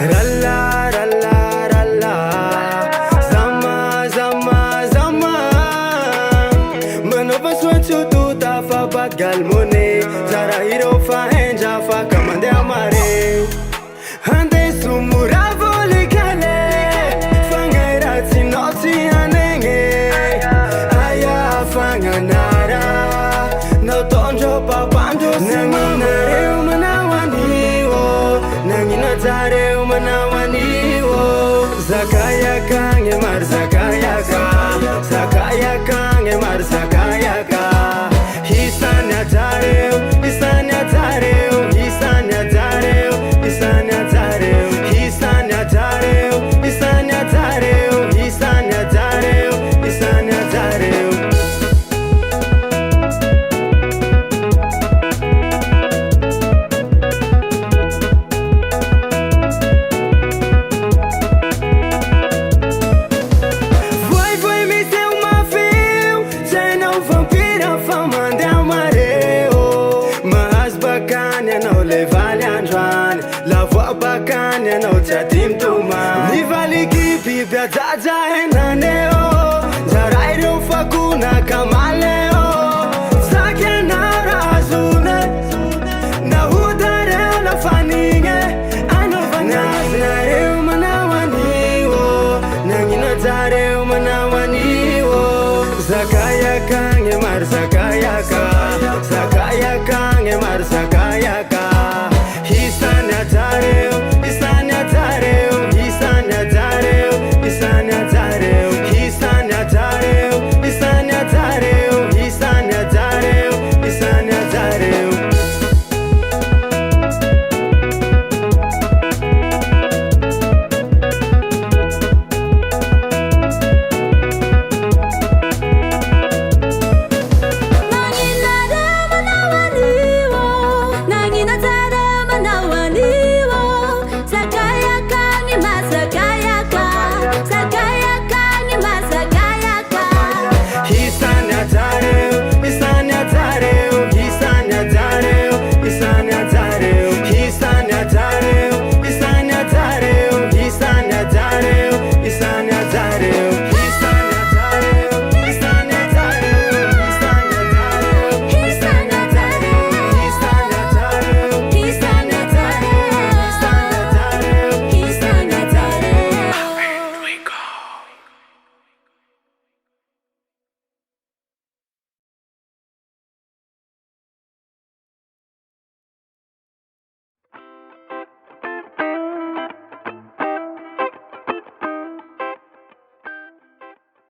Ralla, ralla, ralla. Zama, zama, zama. Manova suatu tuta fa bagal mone. Zara hiro fa henja fa kamande amare. Hande sumura voli kale. Fangaira tinoti anenge. Aya fanganara. No tonjo papando nanginare manawaniwo. Nangina tare manawaniwo. Zakaya kange mar zakaya ka. Zakaya kange mar zakaya ka. Hisanya tareu, hisanya tareu, hisanya tareu, hisanya tareu, hisanya tareu, hisanya tareu, hisanya tareu, hisanya tareu. Foi me deu uma fio, cê não vampira fama de amarelo. Mas bacana não leva-lhe anjuane, lava bacana não te atimtuma. Ni vale que bibia jaja enaneo, zarairo fakuna kamaleo. Sakena razune, na hudare la faninge, ano vanazareu manawaniwo, nangina zareu manawaniwo. Zakaya kange mar zakaya.